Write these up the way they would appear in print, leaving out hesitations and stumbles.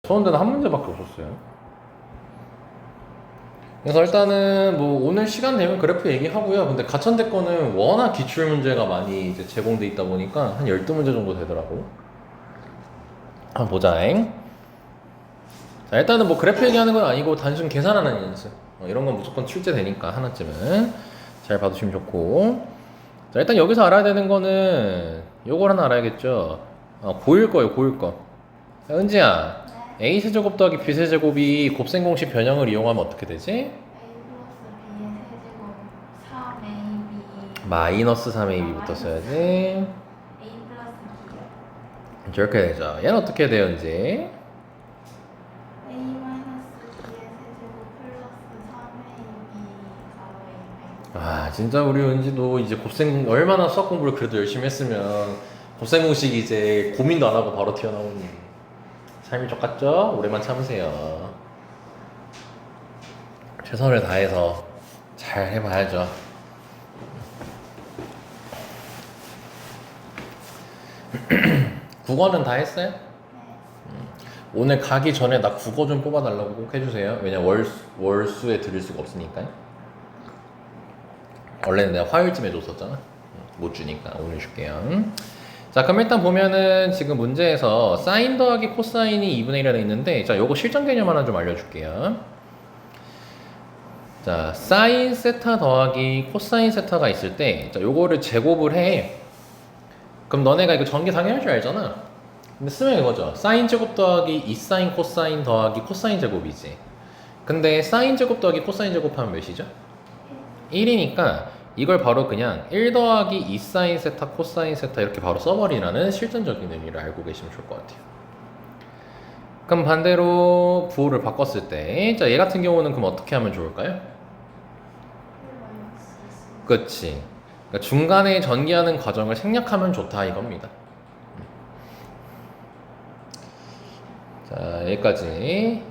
수원대는 한 문제밖에 없었어요. 그래서 일단은 뭐 오늘 시간 되면 그래프 얘기하고요. 근데 가천대 거는 워낙 기출 문제가 많이 이제 제공돼 있다 보니까 한 12문제 정도 되더라고. 한번 보자잉. 자, 일단은 뭐 그래프 얘기하는 건 아니고 단순 계산하는 연습. 이런 건 무조건 출제되니까 하나쯤은 잘 봐두시면 좋고. 자, 일단 여기서 알아야 되는 거는 요걸 하나 알아야겠죠. 고일 거예요, 고일 거. 자, 은지야, a 세제곱 더하기 b 세제곱이 곱셈 공식 변형을 이용하면 어떻게 되지? a 플러스 b의 세제곱 3ab 마이너스 3ab부터 써야지. a 플러스 b요. 저렇게 되죠. 얘는 어떻게 돼요, 이제? a 마이너스 b의 세제곱 플러스 3ab 가로 a. 진짜 우리 은지도 이제 곱셈 얼마나 수학 공부를 그래도 열심히 했으면 곱셈 공식 이제 고민도 안 하고 바로 튀어나오니 삶이 똑같죠? 오래만 참으세요. 최선을 다해서 잘 해봐야죠. 국어는 다 했어요? 오늘 가기 전에 나 국어 좀 뽑아달라고 꼭 해주세요. 왜냐 월수에 드릴 수가 없으니까요. 원래는 내가 화요일쯤에 줬었잖아. 못 주니까 오늘 줄게요. 자, 그럼 일단 보면은 지금 문제에서 사인 더하기 코사인이 2분의 1이라 돼 있는데, 자, 요거 실전 개념 하나 좀 알려줄게요. 자, 사인 세타 더하기 코사인 세타가 있을 때, 자, 요거를 제곱을 해. 그럼 너네가 이거 전개 당연할 줄 알잖아. 근데 쓰면 이거죠. 사인 제곱 더하기 2사인 코사인 더하기 코사인 제곱이지. 근데 사인 제곱 더하기 코사인 제곱하면 몇이죠? 1이니까 이걸 바로 그냥 1 더하기 2사인 세타 코사인 세타 이렇게 바로 써버리라는 실전적인 의미를 알고 계시면 좋을 것 같아요. 그럼 반대로 부호를 바꿨을 때, 자, 얘 같은 경우는 그럼 어떻게 하면 좋을까요? 그치. 그러니까 중간에 전개하는 과정을 생략하면 좋다 이겁니다. 자, 여기까지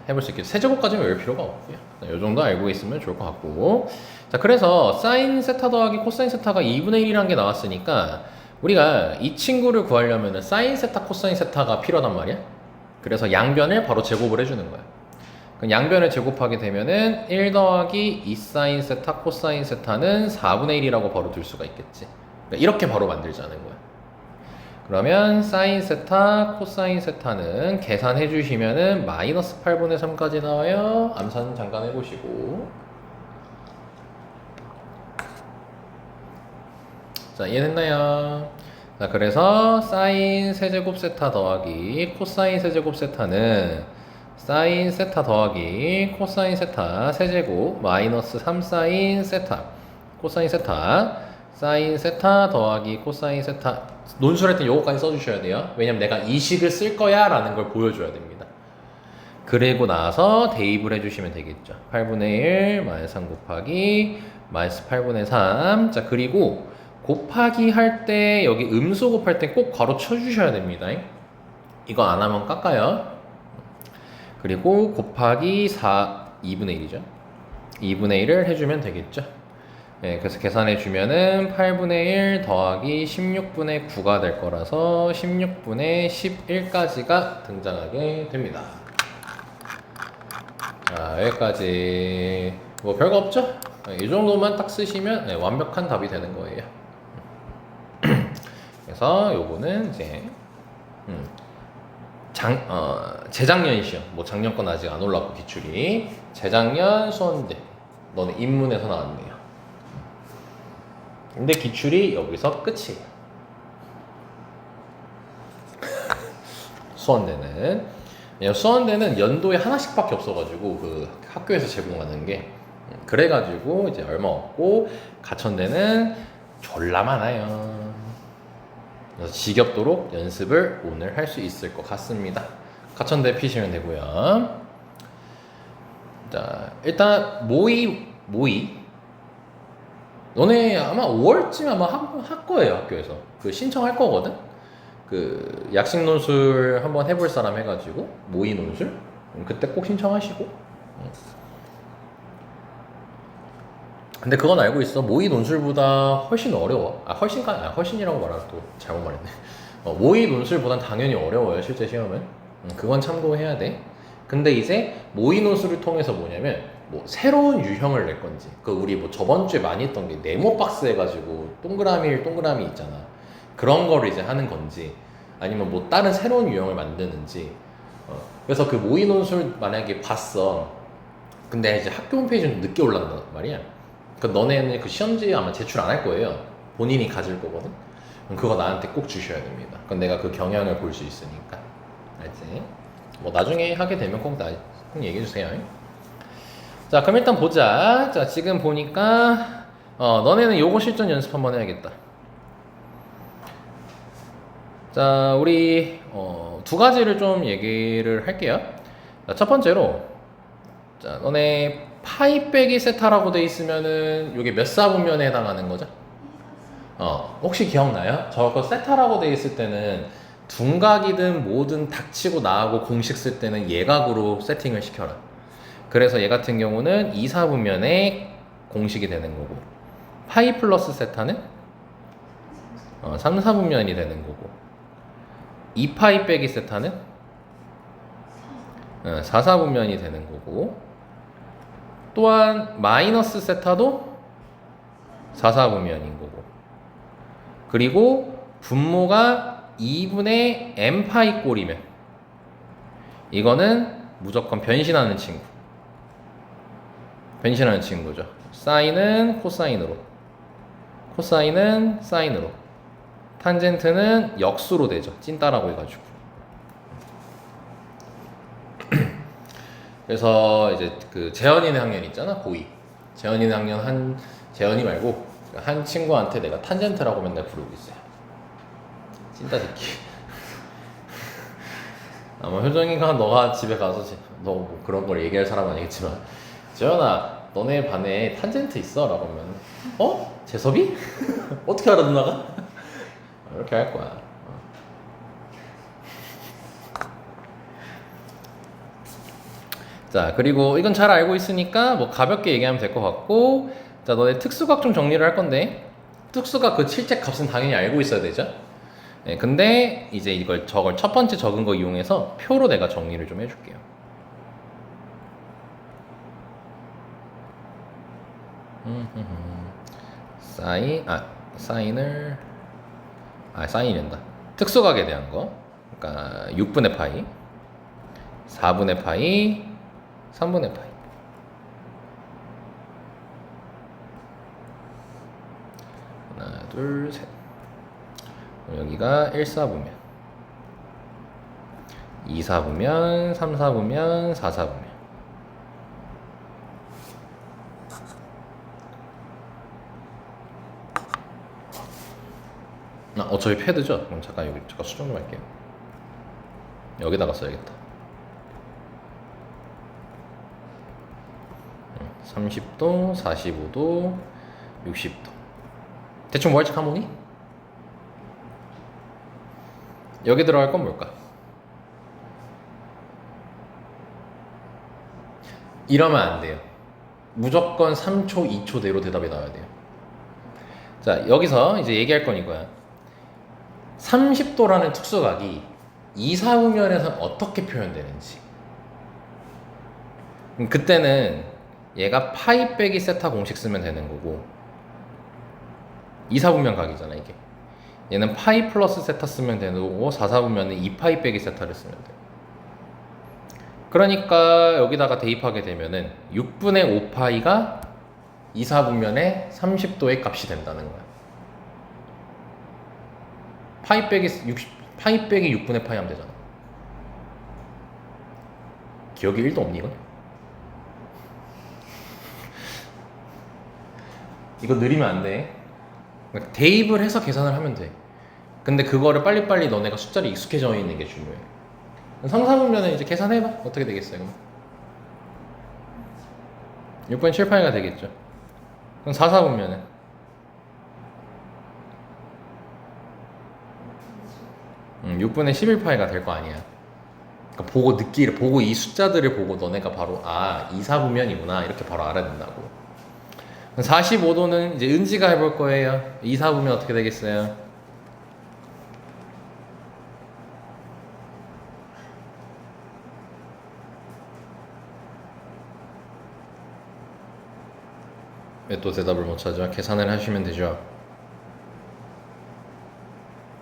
해볼 수 있겠죠. 세제곱까지는 외울 필요가 없고요. 이 정도 알고 있으면 좋을 것 같고. 자, 그래서 사인 세타 더하기 코사인 세타가 2분의 1이라는 게 나왔으니까 우리가 이 친구를 구하려면 사인 세타 코사인 세타가 필요하단 말이야. 그래서 양변을 바로 제곱을 해주는 거야. 그럼 양변을 제곱하게 되면은 1 더하기 2사인 세타 코사인 세타는 4분의 1이라고 바로 둘 수가 있겠지. 그러니까 이렇게 바로 만들자는 거야. 그러면 사인 세타 코사인 세타는 계산해 주시면은 마이너스 8분의 3까지 나와요. 암산 잠깐 해보시고. 자, 이해됐나요? 자, 그래서 사인 세제곱 세타 더하기 코사인 세제곱 세타는 사인 세타 더하기 코사인 세타 세제곱 마이너스 3사인 세타 코사인 세타 사인 세타 더하기 코사인 세타. 논술할 때 요거까지 써주셔야 돼요. 왜냐면 내가 이 식을 쓸 거야 라는 걸 보여줘야 됩니다. 그리고 나서 대입을 해주시면 되겠죠. 8분의 1 마이너스 3 곱하기 마이너스 8분의 3. 자, 그리고 곱하기 할 때 여기 음수 곱할 때 꼭 괄호 쳐주셔야 됩니다. 이거 안 하면 깎아요. 그리고 곱하기 2분의 1이죠. 2분의 1을 해주면 되겠죠. 네, 그래서 계산해 주면은 8분의 1 더하기 16분의 9가 될 거라서 16분의 11까지가 등장하게 됩니다. 자, 여기까지 뭐 별거 없죠? 이 정도만 딱 쓰시면 네, 완벽한 답이 되는 거예요. 그래서 요거는 이제 재작년 시험, 뭐 작년 건 아직 안 올라왔고 기출이 재작년 수원대 너네 인문에서 나왔네요. 근데 기출이 여기서 끝이에요. 수원대는 수원대는 연도에 하나씩밖에 없어가지고 그 학교에서 제공하는 게 그래가지고 이제 얼마 없고 가천대는 졸라 많아요. 그래서 지겹도록 연습을 오늘 할 수 있을 것 같습니다. 가천대 피시면 되고요. 자, 일단 모의 너네 아마 5월쯤에 아마 할 거예요. 학교에서 그 신청할 거거든. 그 약식 논술 한번 해볼 사람 해가지고 모의 논술 그때 꼭 신청하시고. 근데 그건 알고 있어. 모의 논술보다 훨씬 어려워. 훨씬이라고 말하면 또 잘못 말했네. 모의 논술보단 당연히 어려워요. 실제 시험은. 그건 참고해야 돼. 근데 이제 모의노수를 통해서 뭐냐면 뭐 새로운 유형을 낼 건지 그 우리 뭐 저번 주에 많이 했던 게 네모 박스 해가지고 동그라미 있잖아. 그런 거를 이제 하는 건지 아니면 뭐 다른 새로운 유형을 만드는지. 그래서 그 모의노수를 만약에 봤어. 근데 이제 학교 홈페이지는 늦게 올라간단 말이야. 그 너네는 그 시험지 아마 제출 안 할 거예요. 본인이 가질 거거든. 그럼 그거 나한테 꼭 주셔야 됩니다. 그럼 내가 그 경향을 볼 수 있으니까. 알지? 뭐 나중에 하게 되면 꼭 얘기해 주세요. 자, 그럼 일단 보자. 자, 지금 보니까 너네는 요거 실전 연습 한번 해야겠다. 자, 우리 두 가지를 좀 얘기를 할게요. 자, 첫 번째로 자, 너네 파이 빼기 세타라고 돼 있으면은 요게 몇 사분면에 해당하는 거죠? 혹시 기억나요? 저거 세타라고 돼 있을 때는 둔각이든 뭐든 닥치고 나하고 공식 쓸 때는 예각으로 세팅을 시켜라. 그래서 얘 같은 경우는 2, 4분면에 공식이 되는 거고 파이 플러스 세타는 3, 4분면이 되는 거고 2파이 빼기 세타는 4, 4분면이 되는 거고 또한 마이너스 세타도 4, 4분면인 거고 그리고 분모가 2분의 n파이 꼴이면 이거는 무조건 변신하는 친구죠. 사인은 코사인으로 코사인은 사인으로 탄젠트는 역수로 되죠. 찐따라고 해가지고. 그래서 이제 그 재현이네 학년 있잖아. 고2 재현이네 학년 재현이 말고 한 친구한테 내가 탄젠트라고 맨날 부르고 있어요. 찐따 새끼. 아마 효정이가 너가 집에 가서 너 뭐 그런 걸 얘기할 사람은 아니겠지만 재현아 너네 반에 탄젠트 있어? 라고 하면 재섭이? 어떻게 알아 누나가? 이렇게 할 거야. 자, 그리고 이건 잘 알고 있으니까 뭐 가볍게 얘기하면 될 것 같고 자, 너네 특수각 좀 정리를 할 건데 특수각 그 실제 값은 당연히 알고 있어야 되죠. 네, 근데 이제 저걸 첫 번째 적은 거 이용해서 표로 내가 정리를 좀 해줄게요. 사인이란다. 특수각에 대한 거. 그러니까 6분의 파이, 4분의 파이, 3분의 파이. 하나, 둘, 셋. 여기가 1, 4분면, 2, 4분면, 3, 4분면, 4, 4분면. 저희 패드죠? 그럼 잠깐 수정 좀 할게요. 여기다가 써야겠다. 30도, 45도, 60도. 대충 월측 하모니? 여기 들어갈 건 뭘까? 이러면 안 돼요. 무조건 3초, 2초대로 대답이 나와야 돼요. 자, 여기서 이제 얘기할 건 이거야. 30도라는 특수각이 2, 4분면에서는 어떻게 표현되는지. 그때는 얘가 파이 빼기 세타 공식 쓰면 되는 거고 2, 4분면 각이잖아 이게. 얘는 파이 플러스 세타 쓰면 되는 거고 4, 4분면은 2파이 빼기 세타를 쓰면 돼. 그러니까 여기다가 대입하게 되면은 6분의 5파이가 2, 4분면에 30도의 값이 된다는 거야. 파이 빼기 6분의 파이 하면 되잖아. 기억이 1도 없니 이건? 이거 느리면 안 돼. 대입을 해서 계산을 하면 돼. 근데 그거를 빨리빨리 너네가 숫자를 익숙해져 있는 게 중요해. 3, 4분면은 이제 계산해봐. 어떻게 되겠어요? 그럼 6분의 7파이가 되겠죠. 그럼 4, 4분면은 6분의 11파이가 될 거 아니야. 그러니까 보고 이 숫자들을 보고 너네가 바로 2, 4분면이구나 이렇게 바로 알아듣는다고. 45도는 이제 은지가 해볼 거예요. 2, 4분면 어떻게 되겠어요? 왜 또 대답을 못 찾아? 계산을 하시면 되죠.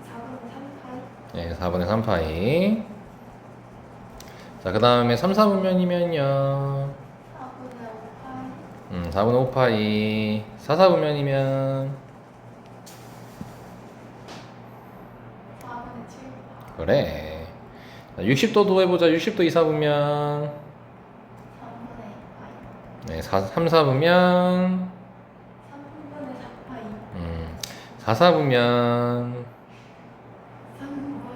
4분의 3파이. 네, 4분의 3파이. 자, 그 다음에 3, 4분면이면요. 4분의 5파이. 4분의 5파이. 4, 4분면이면 4분의 7파이. 그래. 60도도 해보자. 60도 2, 4분면 3분의 2파이. 네, 3, 4분면 3분의 4파이. 4, 4분면 3분의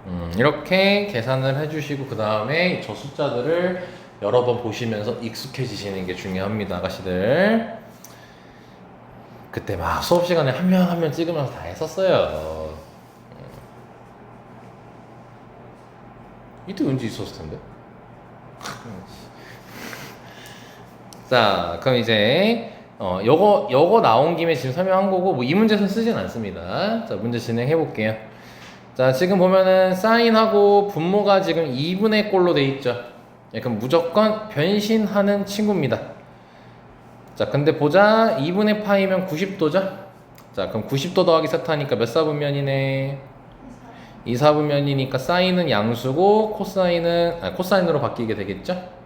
5파이. 이렇게 계산을 해주시고 그 다음에 저 숫자들을 여러 번 보시면서 익숙해지시는 게 중요합니다, 아가씨들. 그때 막 수업 시간에 한 명 한 명 찍으면서 다 했었어요. 이때 은지 있었을 텐데. 자, 그럼 이제 요거 나온 김에 지금 설명한 거고 뭐 이 문제는 쓰진 않습니다. 자, 문제 진행해 볼게요. 자, 지금 보면은 사인하고 분모가 지금 2분의 꼴로 돼 있죠. 예, 그럼 무조건 변신하는 친구입니다. 자, 근데 보자. 2분의 파이면 90도죠? 자, 그럼 90도 더하기 세타니까 몇 사분면이네? 2, 4분면이니까 사인은 양수고 코사인으로 바뀌게 되겠죠?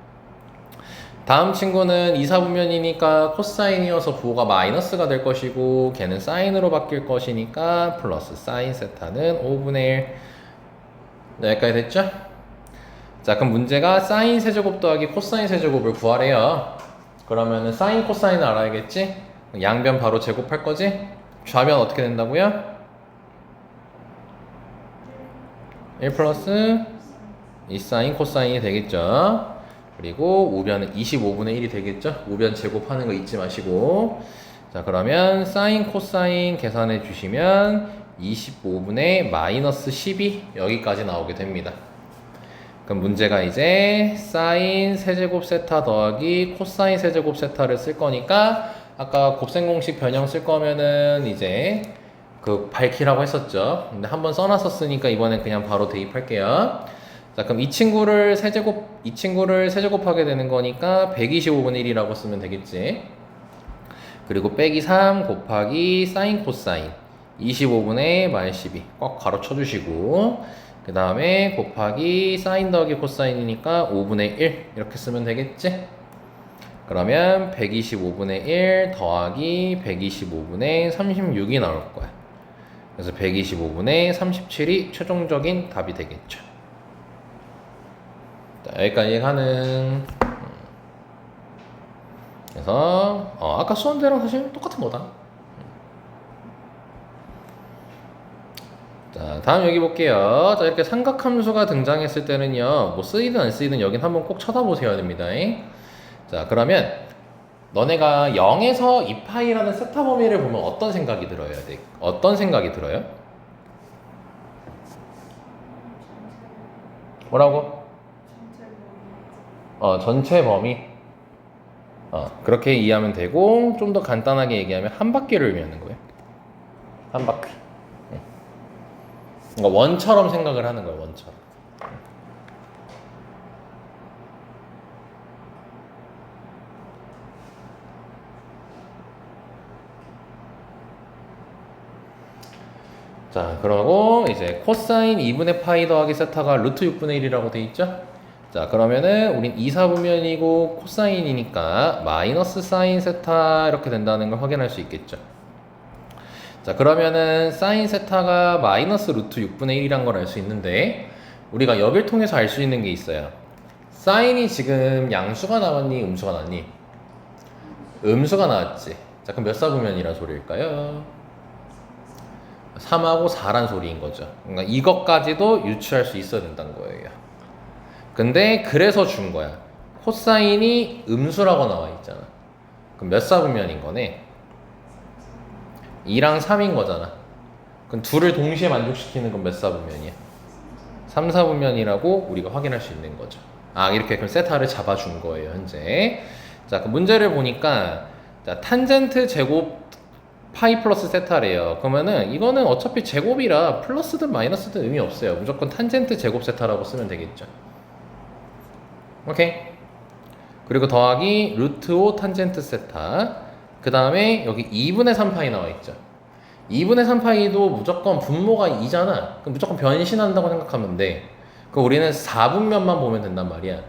다음 친구는 2, 4분면이니까 코사인이어서 부호가 마이너스가 될 것이고 걔는 사인으로 바뀔 것이니까 플러스 사인 세타는 5분의 1. 네, 여기까지 됐죠? 자, 그럼 문제가 사인 세제곱 더하기 코사인 세제곱을 구하래요. 그러면은 사인 코사인을 알아야겠지? 양변 바로 제곱할 거지? 좌변 어떻게 된다고요? 1 플러스 2 사인 코사인이 되겠죠? 그리고 우변은 25분의 1이 되겠죠? 우변 제곱하는 거 잊지 마시고. 자, 그러면 사인 코사인 계산해 주시면 25분의 마이너스 12 여기까지 나오게 됩니다. 그럼 문제가 이제 사인 세제곱 세타 더하기 코사인 세제곱 세타를 쓸 거니까 아까 곱셈 공식 변형 쓸 거면은 이제 그 밝히라고 했었죠. 근데 한번 써놨었으니까 이번엔 그냥 바로 대입할게요. 자, 그럼 이 친구를 세제곱하게 되는 거니까 125분의 1이라고 쓰면 되겠지. 그리고 빼기 3 곱하기 사인 코사인 25분의 마이너스 12 꽉 가로 쳐주시고 그 다음에 곱하기 사인 더하기 코사인이니까 5분의 1 이렇게 쓰면 되겠지. 그러면 125분의 1 더하기 125분의 36이 나올 거야. 그래서 125분의 37이 최종적인 답이 되겠죠. 자, 여기까지 하는. 그래서 아까 수원대랑 사실 똑같은 거다. 자, 다음 여기 볼게요. 자, 이렇게 삼각함수가 등장했을 때는요, 뭐 쓰이든 안 쓰이든 여긴 한번 꼭 쳐다보셔야 됩니다. 자, 그러면 너네가 0에서 2파이라는 세타 범위를 보면 어떤 생각이 들어야 돼? 어떤 생각이 들어요? 뭐라고? 전체 범위. 그렇게 이해하면 되고 좀 더 간단하게 얘기하면 한 바퀴를 의미하는 거예요. 한 바퀴. 그러니까 원처럼 생각을 하는 거예요. 원처럼. 자, 그러고 이제 코사인 2분의 파이 더하기 세타가 루트 6분의 1이라고 돼 있죠? 자, 그러면은 우린 2, 4분면이고 코사인이니까 마이너스 사인 세타 이렇게 된다는 걸 확인할 수 있겠죠. 자, 그러면은 사인 세타가 마이너스 루트 6분의 1이란 걸 알 수 있는데 우리가 역을 통해서 알 수 있는 게 있어요. 사인이 지금 양수가 나왔니? 음수가 나왔니? 음수가 나왔지. 자, 그럼 몇 사분면이란 소리일까요? 3하고 4란 소리인 거죠. 그러니까 이것까지도 유추할 수 있어야 된다는 거예요. 근데 그래서 준 거야. 코사인이 음수라고 나와 있잖아. 그럼 몇 사분면인 거네? 2랑 3인 거잖아. 그럼 둘을 동시에 만족시키는 건 몇 사분면이야? 3, 4분면이라고 우리가 확인할 수 있는 거죠. 이렇게 그럼 세타를 잡아준 거예요, 현재. 자, 그 문제를 보니까 자, 탄젠트 제곱 파이 플러스 세타래요. 그러면은 이거는 어차피 제곱이라 플러스든 마이너스든 의미 없어요. 무조건 탄젠트 제곱 세타라고 쓰면 되겠죠. 오케이. 그리고 더하기 루트 5 탄젠트 세타. 그 다음에 여기 2분의 3파이 나와 있죠. 2분의 3파이도 무조건 분모가 2잖아. 그럼 무조건 변신한다고 생각하면 돼. 그럼 우리는 4분면만 보면 된단 말이야.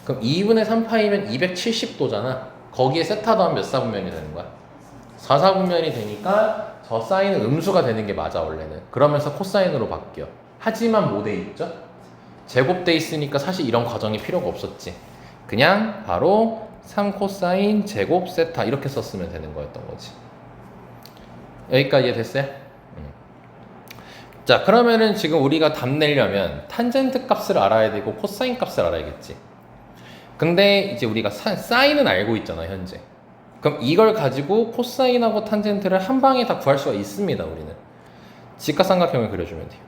그럼 2분의 3파이면 270도잖아. 거기에 세타 더하면 몇 사분면이 되는 거야? 4사분면이 되니까 저 사인은 음수가 되는 게 맞아 원래는. 그러면서 코사인으로 바뀌어. 하지만 뭐 돼 있죠? 제곱돼 있으니까 사실 이런 과정이 필요가 없었지. 그냥 바로 3코사인 제곱 세타 이렇게 썼으면 되는 거였던 거지. 여기까지 이해됐어요? 자, 그러면은 지금 우리가 답 내려면 탄젠트 값을 알아야 되고 코사인 값을 알아야겠지. 근데 이제 우리가 사인은 알고 있잖아 현재. 그럼 이걸 가지고 코사인하고 탄젠트를 한 방에 다 구할 수가 있습니다. 우리는 직각삼각형을 그려주면 돼요.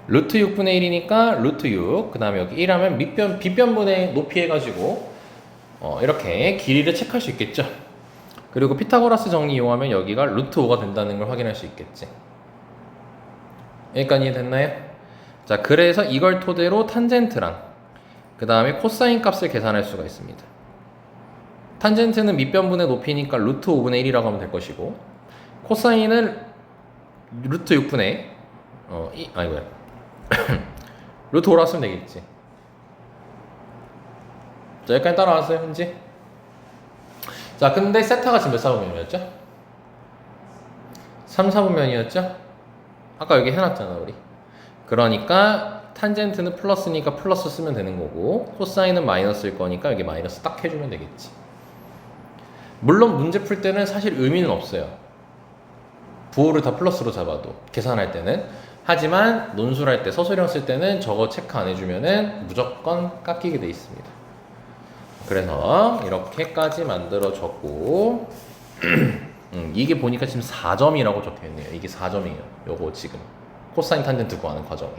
루트 6분의 1이니까 루트 6, 그 다음에 여기 1하면 빗변분의 높이 해가지고 이렇게 길이를 체크할 수 있겠죠. 그리고 피타고라스 정리 이용하면 여기가 루트 5가 된다는 걸 확인할 수 있겠지. 여기까지 이해됐나요? 자, 그래서 이걸 토대로 탄젠트랑 그 다음에 코사인 값을 계산할 수가 있습니다. 탄젠트는 밑변분의 높이니까 루트 5분의 1이라고 하면 될 것이고, 코사인은 루트 6분의 아이고야 루트 5라 쓰면 되겠지. 자, 여기까지 따라왔어요 현재? 자, 근데 세타가 지금 몇 사분면이었죠? 3, 4분면이었죠? 아까 여기 해놨잖아 우리. 그러니까 탄젠트는 플러스니까 플러스 쓰면 되는 거고, 코사인은 마이너스일 거니까 여기 마이너스 딱 해주면 되겠지. 물론 문제 풀 때는 사실 의미는 없어요. 부호를 다 플러스로 잡아도 계산할 때는. 하지만 논술할 때, 서술형 쓸 때는 저거 체크 안 해주면은 무조건 깎이게 돼 있습니다. 그래서 이렇게까지 만들어졌고 이게 보니까 지금 4점이라고 적혀있네요. 이게 4점이에요. 요거 지금 코사인 탄젠트 구하는 과정이.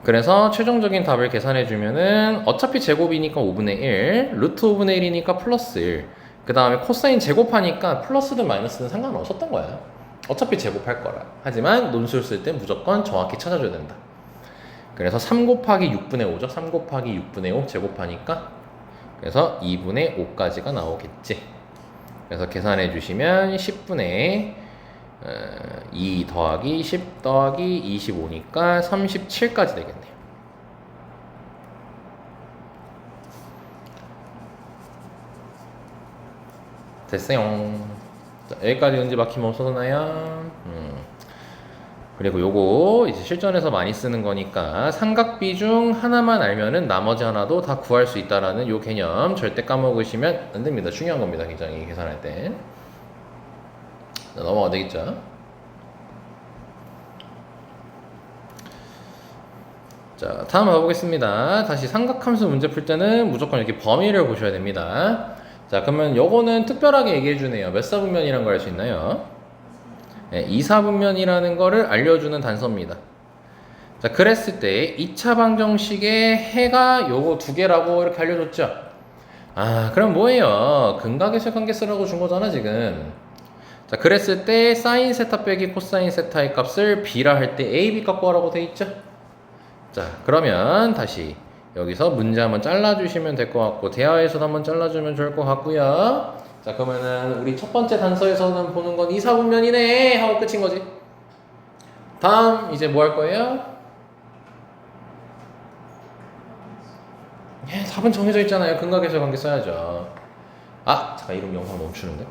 그래서 최종적인 답을 계산해주면은 어차피 제곱이니까 5분의 1, 루트 5분의 1이니까 플러스 1, 그 다음에 코사인 제곱하니까 플러스든 마이너스든 상관없었던 거야. 어차피 제곱할 거라. 하지만 논술 쓸 때 무조건 정확히 찾아줘야 된다. 그래서 3 곱하기 6분의 5죠. 3 곱하기 6분의 5 제곱하니까 그래서 2분의 5까지가 나오겠지. 그래서 계산해 주시면 10분의 2 더하기 10 더하기 25니까 37까지 되겠네요. 됐어요. 자, 여기까지 은지 막힘 없었나요? 그리고 요거 이제 실전에서 많이 쓰는 거니까 삼각비 중 하나만 알면은 나머지 하나도 다 구할 수 있다라는 요 개념 절대 까먹으시면 안 됩니다. 중요한 겁니다. 굉장히 계산할 때. 자, 넘어가 되겠죠? 자, 다음 봐보겠습니다. 다시 삼각함수 문제 풀 때는 무조건 이렇게 범위를 보셔야 됩니다. 자, 그러면 요거는 특별하게 얘기해 주네요. 몇 사분면이란 걸 알 수 있나요? 네, 2사분면이라는 거를 알려주는 단서입니다. 자, 그랬을 때 2차 방정식의 해가 요거 두 개라고 이렇게 알려줬죠? 아, 그럼 뭐예요? 근각의수 관계쓰라고 준 거잖아 지금. 자, 그랬을 때 사인 세타 빼기 코사인 세타의 값을 b라 할 때 a, b 값 구하라고 돼 있죠? 자, 그러면 다시 여기서 문제 한번 잘라주시면 될 것 같고, 대화에서도 한번 잘라주면 좋을 것 같고요. 자, 그러면은 우리 첫 번째 단서에서는 보는 건 2사분면이네 하고 끝인 거지. 다음 이제 뭐 할 거예요? 답은 정해져 있잖아요. 근각에서 관계 써야죠. 아, 잠깐 이러면 영상 멈추는데.